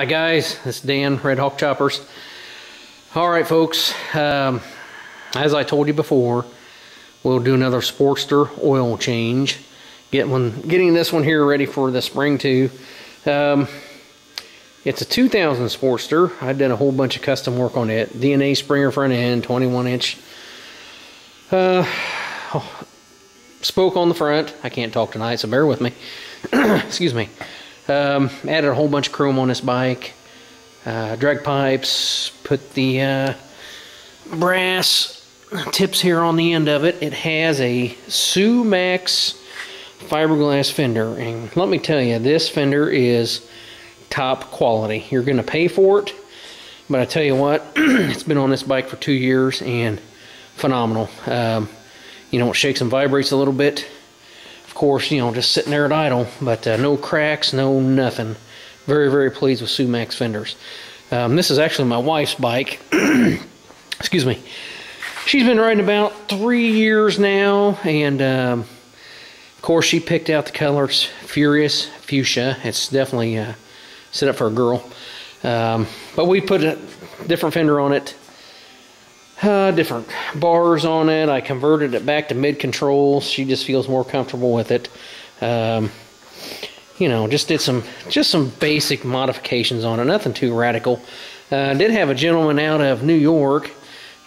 Hi guys, it's Dan, Red Hawk Choppers. Alright folks, as I told you before, we'll do another Sportster oil change. Getting this one here ready for the spring too. It's a 2000 Sportster. I did a whole bunch of custom work on it. DNA Springer front end, 21 inch. Spoke on the front. I can't talk tonight, so bear with me. Excuse me. Added a whole bunch of chrome on this bike. Drag pipes. Put the brass tips here on the end of it. It has a Sumax fiberglass fender, and let me tell you, this fender is top quality. You're going to pay for it, but I tell you what, it's been on this bike for 2 years and phenomenal. You know, it shakes and vibrates a little bit. Of course, you know, just sitting there at idle, but no cracks, no nothing. Very, very pleased with Sumax fenders. This is actually my wife's bike. Excuse me. She's been riding about 3 years now, and of course, she picked out the colors Furious Fuchsia. It's definitely set up for a girl. But we put a different fender on it. Different bars on it. I converted it back to mid controls. She just feels more comfortable with it. You know, just did some basic modifications on it. Nothing too radical. Did have a gentleman out of New York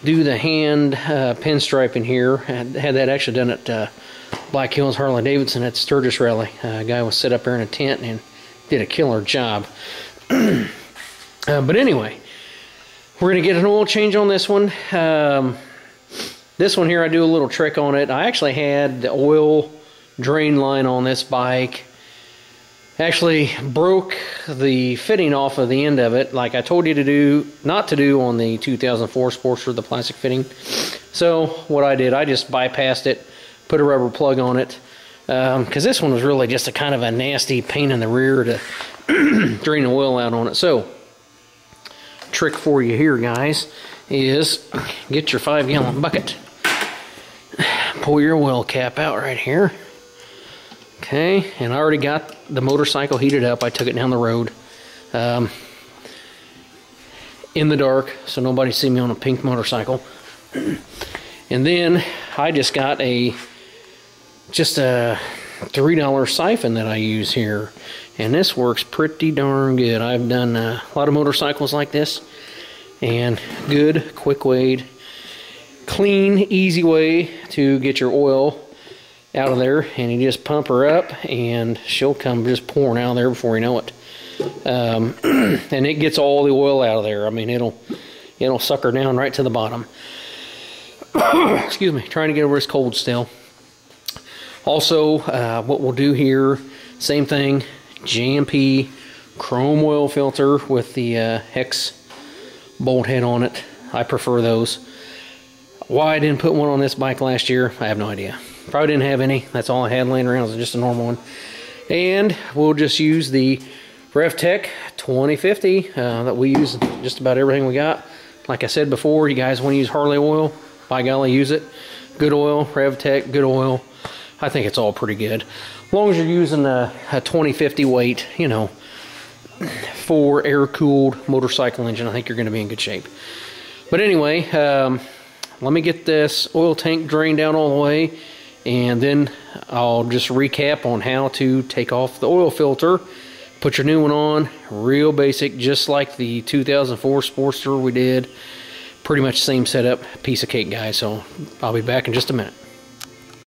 do the hand pinstripe in here. Had that actually done at Black Hills Harley Davidson at Sturgis Rally. A guy was set up there in a tent and did a killer job. But anyway, we're going to get an oil change on this one. This one here, I do a little trick on it. I actually had the oil drain line on this bike. Actually broke the fitting off of the end of it, like I told you to do, not to do on the 2004 Sportster, the plastic fitting. So what I did, I just bypassed it, put a rubber plug on it, because this one was really just a kind of a nasty pain in the rear to drain the oil out on it. So trick for you here, guys, is get your 5-gallon bucket, pull your oil cap out right here. Okay, and I already got the motorcycle heated up. I took it down the road in the dark, so nobody see me on a pink motorcycle. And then I just got just a $3 siphon that I use here, and this works pretty darn good. I've done a lot of motorcycles like this, and good, quick way, clean, easy way to get your oil out of there, and you just pump her up and she'll come just pouring out of there before you know it. And it gets all the oil out of there. I mean, it'll suck her down right to the bottom. Excuse me, trying to get over this cold still. Also, what we'll do here, same thing, JMP chrome oil filter with the hex bolt head on it. I prefer those. Why I didn't put one on this bike last year, I have no idea. Probably didn't have any. That's all I had laying around. It was just a normal one. And we'll just use the RevTech 2050 that we use just about everything we got. Like I said before, you guys want to use Harley oil, by golly, use it. Good oil, RevTech, good oil. I think it's all pretty good. As long as you're using a 2050 weight, you know, for air-cooled motorcycle engine, I think you're going to be in good shape. But anyway, let me get this oil tank drained down all the way, and then I'll just recap on how to take off the oil filter, put your new one on, real basic, just like the 2004 Sportster we did. Pretty much same setup, piece of cake, guys. So I'll be back in just a minute.